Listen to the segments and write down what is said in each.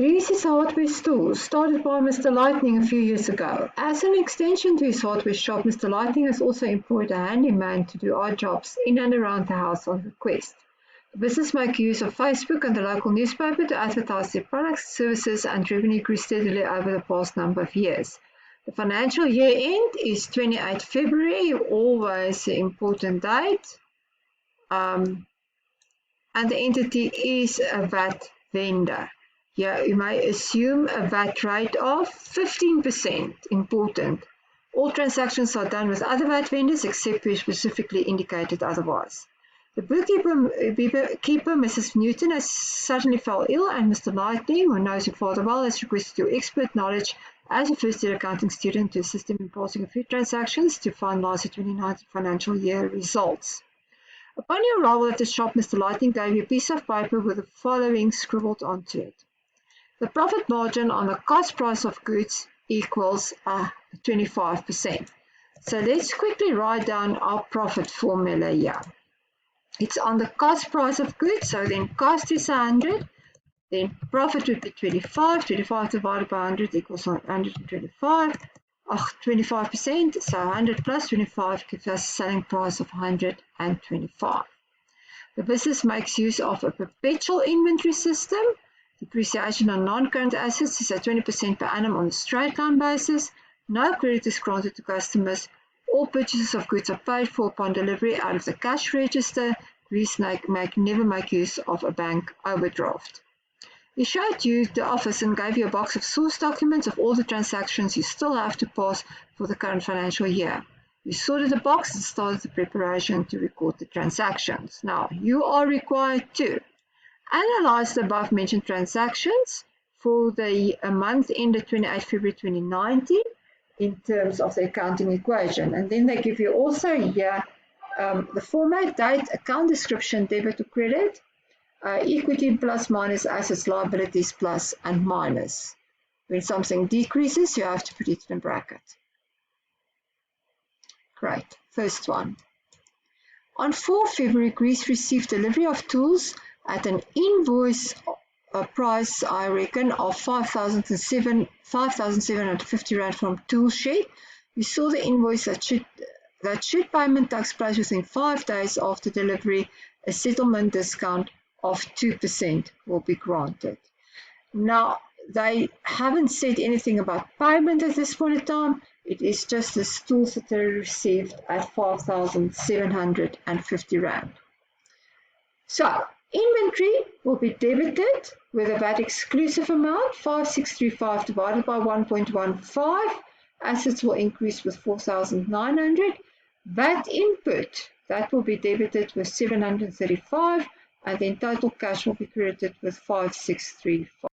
Greece is hardware store started by Mr. Lightning a few years ago. As an extension to his hardware shop, Mr. Lightning has also employed a handyman to do odd jobs in and around the house on request. The business makes use of Facebook and the local newspaper to advertise their products, services, and revenue grew steadily over the past number of years. The financial year end is 28 February, always an important date. And the entity is a VAT vendor. Here you may assume a VAT rate of 15%. Important. All transactions are done with other VAT vendors except where specifically indicated otherwise. The bookkeeper, Mrs. Newton, has suddenly fell ill, and Mr. Lightning, who knows your father well, has requested your expert knowledge as a first-year accounting student to assist him in passing a few transactions to finalize the 2019 financial year results. Upon your arrival at the shop, Mr. Lightning gave you a piece of paper with the following scribbled onto it. The profit margin on the cost price of goods equals 25%. So let's quickly write down our profit formula here. It's on the cost price of goods, so then cost is 100, then profit would be 25. 25 divided by 100 equals 125. 25%, so 100 plus 25 gives us a selling price of 125. The business makes use of a perpetual inventory system. Depreciation on non-current assets is at 20% per annum on a straight line basis. No credit is granted to customers. All purchases of goods are paid for upon delivery out of the cash register. Greece never make use of a bank overdraft. He showed you the office and gave you a box of source documents of all the transactions you still have to pass for the current financial year. You sorted the box and started the preparation to record the transactions. Now, you are required to analyze the above-mentioned transactions for the month ended 28 February 2019 in terms of the accounting equation. And then they give you also here the format, date, account description, debit or credit, equity plus minus assets, liabilities plus and minus. When something decreases, you have to put it in a bracket. Great. First one. On 4 February, Greece received delivery of tools at an invoice price, I reckon, of 5,750 Rand from Toolshed. You saw the invoice that should payment takes place within 5 days after delivery, a settlement discount of 2% will be granted. Now, they haven't said anything about payment at this point in time. It is just the tools that they received at 5,750 Rand. So, inventory will be debited with a VAT exclusive amount, 5,635 divided by 1.15. Assets will increase with 4,900. VAT input, that will be debited with 735. And then total cash will be credited with 5,635.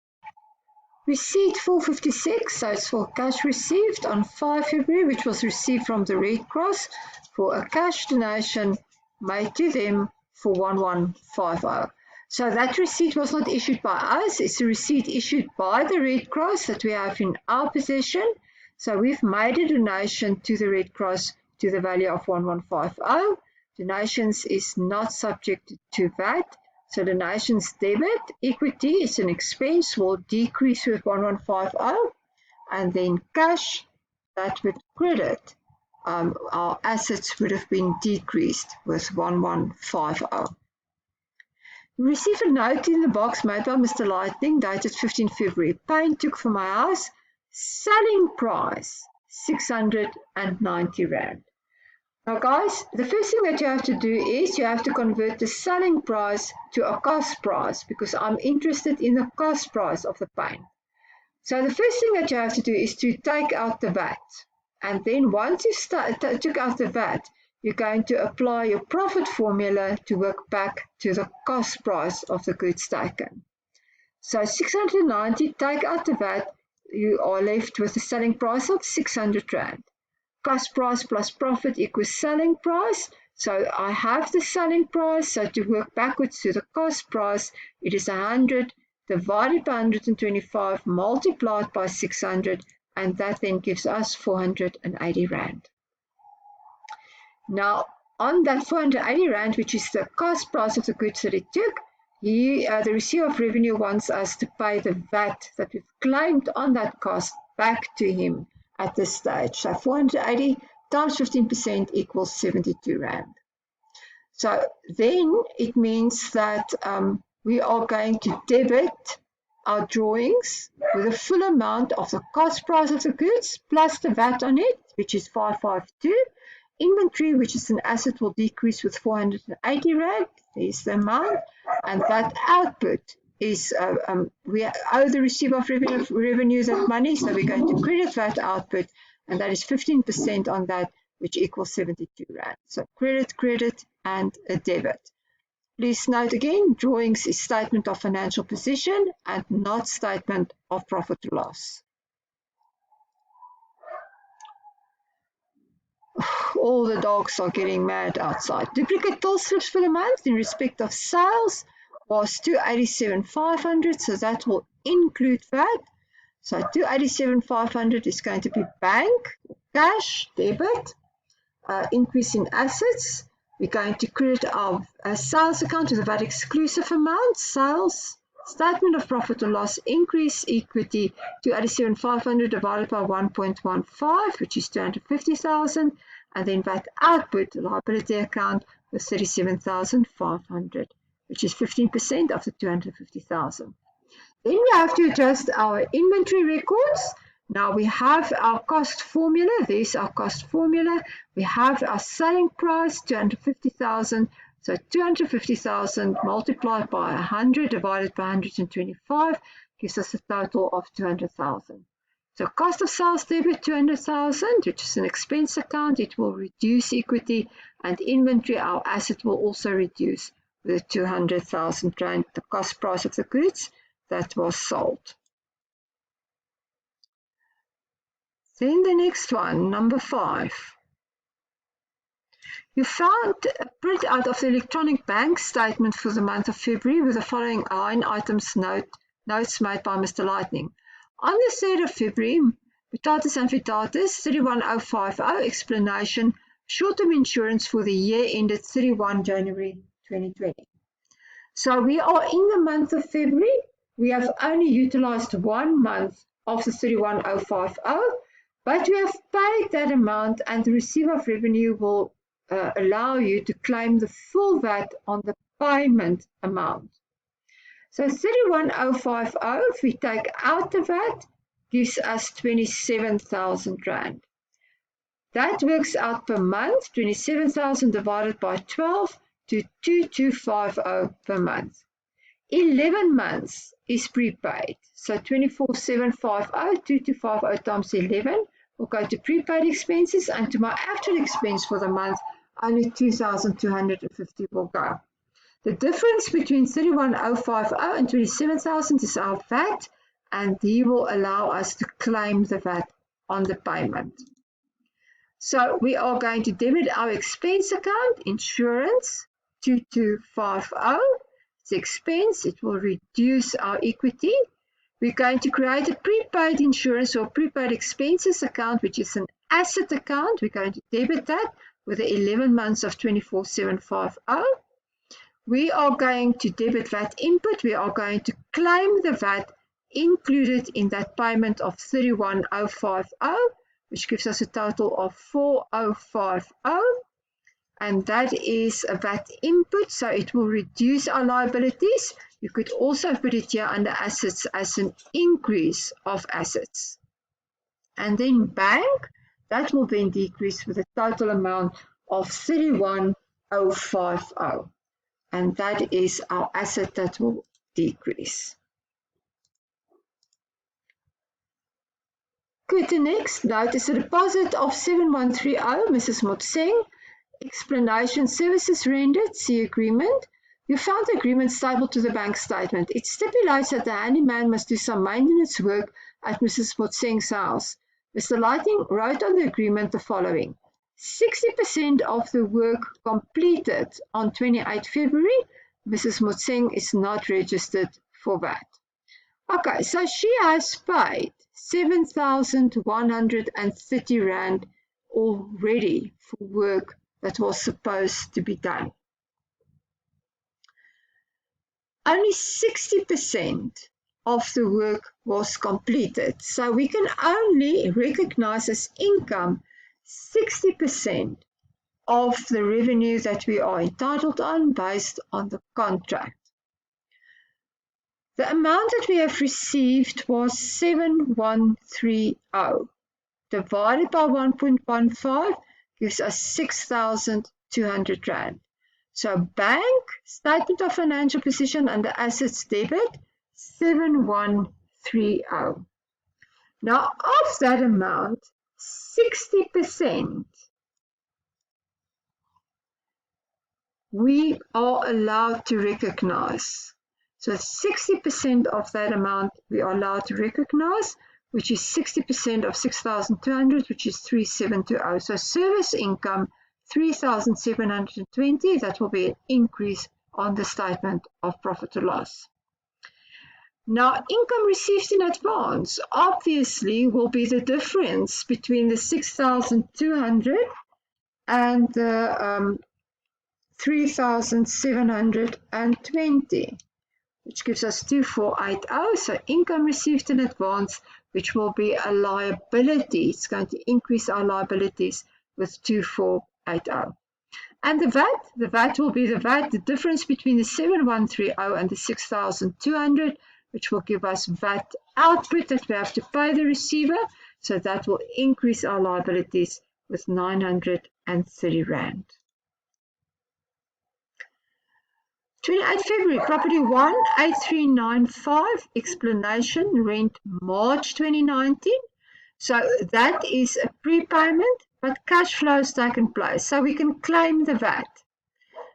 Receipt 456, so it's for cash received on 5 February, which was received from the Red Cross for a cash donation made to them for 1150. So that receipt was not issued by us, it's a receipt issued by the Red Cross that we have in our possession. So we've made a donation to the Red Cross to the value of 1150. Donations is not subject to VAT. So donations debit, equity is an expense, will decrease with 1150. And then cash, that would credit. Our assets would have been decreased with 1150. We received a note in the box made by Mr. Lightning dated 15 February. Paint took for my house. Selling price 690 Rand. Now guys, the first thing that you have to do is you have to convert the selling price to a cost price because I'm interested in the cost price of the paint. So the first thing that you have to do is to take out the VAT. And then once you took out the VAT, you're going to apply your profit formula to work back to the cost price of the goods taken. So 690, take out the VAT, you are left with a selling price of 600 Rand. Cost price plus profit equals selling price. So I have the selling price. So to work backwards to the cost price, it is 100 divided by 125 multiplied by 600, and that then gives us 480 Rand. Now, on that 480 Rand, which is the cost price of the goods that it took, The receiver of revenue wants us to pay the VAT that we've claimed on that cost back to him at this stage. So 480 times 15% equals 72 Rand. So then it means that we are going to debit our drawings with the full amount of the cost price of the goods plus the VAT on it, which is 552. Inventory, which is an asset, will decrease with 480 Rand. There's the amount. And that output is, we owe the receiver of revenue that money, so we're going to credit that output, and that is 15% on that, which equals 72 Rand. So credit, and a debit. Please note again, drawings is statement of financial position and not statement of profit or loss. All the dogs are getting mad outside. Duplicate till slips for the month in respect of sales was 287,500, so that will include that. So 287,500 is going to be bank, cash, debit, increase in assets. We're going to credit our sales account with a VAT exclusive amount, sales, statement of profit or loss, increase equity, 287,500 divided by 1.15, which is 250,000, and then VAT output, liability account, was 37,500, which is 15% of the 250,000. Then we have to adjust our inventory records. Now we have our cost formula. There's our cost formula. We have our selling price, 250,000. So 250,000 multiplied by 100 divided by 125 gives us a total of 200,000. So cost of sales debit 200,000, which is an expense account. It will reduce equity, and inventory, our asset, will also reduce with 200,000 Rand, the cost price of the goods that was sold. Then the next one, number 5. You found a printout of the electronic bank statement for the month of February with the following line items notes made by Mr. Lightning. On the 3rd of February, Vitatis and Vitatis 31050 explanation, short-term insurance for the year ended 31 January 2020. So we are in the month of February. We have only utilized 1 month of the 31050, but we have paid that amount, and the receiver of revenue will allow you to claim the full VAT on the payment amount. So 31050, if we take out the VAT, gives us 27,000 Rand. That works out per month, 27,000 divided by 12 to 2250 per month. 11 months is prepaid. So 24,750, 2250 times 11 will go to prepaid expenses, and to my actual expense for the month, only 2,250 will go. The difference between 31050 and 27,000 is our VAT, and he will allow us to claim the VAT on the payment. So we are going to debit our expense account, insurance, 2250. It's expense, it will reduce our equity. We're going to create a prepaid insurance or prepaid expenses account, which is an asset account. We're going to debit that with the 11 months of 24,750. We are going to debit VAT input. We are going to claim the VAT included in that payment of 31050, which gives us a total of 4050. And that is a VAT input, so it will reduce our liabilities. You could also put it here under assets as an increase of assets. And then bank, that will then decrease with a total amount of 31050. And that is our asset that will decrease. Good, the next note is a deposit of 7130, Mrs. Motseng. Explanation, services rendered, see agreement. You found the agreement stable to the bank statement. It stipulates that the handyman must do some maintenance work at Mrs. Motseng's house. Mr. Lightning wrote on the agreement the following. 60% of the work completed on 28 February, Mrs. Motseng is not registered for that. Okay, so she has paid 7,130 Rand already for work that was supposed to be done. only 60% of the work was completed. So we can only recognize as income 60% of the revenue that we are entitled on based on the contract. The amount that we have received was 7130 divided by 1.15 gives us 6,200 Rand. So bank statement of financial position under assets debit 7130. Now of that amount, 60% we are allowed to recognize. So 60% of that amount we are allowed to recognize, which is 60% of 6,200, which is 3,720. So service income 3,720, that will be an increase on the statement of profit or loss. Now, income received in advance obviously will be the difference between the 6,200 and the 3,720, which gives us 2,480. So income received in advance, which will be a liability. It's going to increase our liabilities with 2,480. And the VAT will be the VAT, the difference between the 7,130 and the 6,200, which will give us VAT output that we have to pay the receiver. So that will increase our liabilities with 930 Rand. 28 February, property 18395, explanation, rent March 2019. So that is a prepayment, but cash flow has taken place. So we can claim the VAT.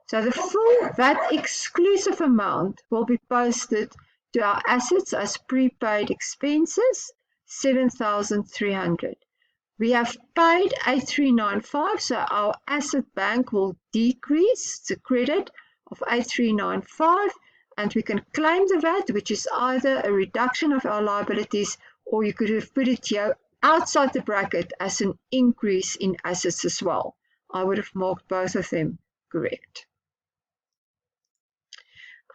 So the full VAT exclusive amount will be posted to our assets as prepaid expenses, 7,300. We have paid 8395, so our asset bank will decrease the credit of 8395, and we can claim the VAT, which is either a reduction of our liabilities, or you could have put it here outside the bracket as an increase in assets as well. I would have marked both of them correct.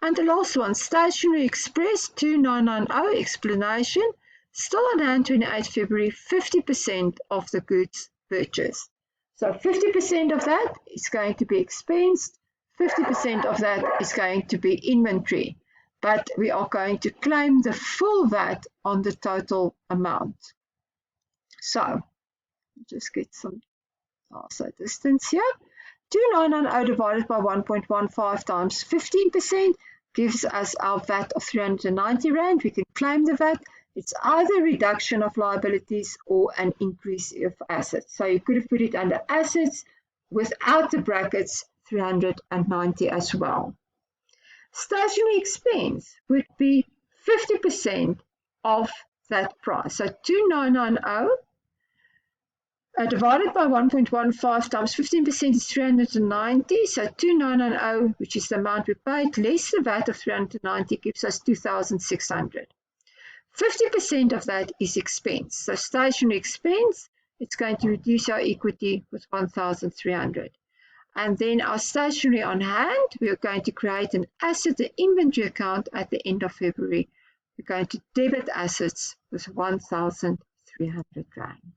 And the last one, Stationery Express 2990, explanation, still on hand 28 February, 50% of the goods purchased. So 50% of that is going to be expensed, 50% of that is going to be inventory, but we are going to claim the full VAT on the total amount. So, just get some distance here. 2990 divided by 1.15 times 15% gives us our VAT of 390 Rand. We can claim the VAT. It's either a reduction of liabilities or an increase of assets. So you could have put it under assets without the brackets, 390 as well. Stationery expense would be 50% of that price. So 2990 divided by 1.15 times 15% is 390. So 2990, which is the amount we paid, less the VAT of 390, gives us 2,600. 50% of that is expense. So stationery expense, it's going to reduce our equity with 1,300. And then our stationery on hand, we are going to create an asset, an inventory account at the end of February. We're going to debit assets with 1,300 Rand.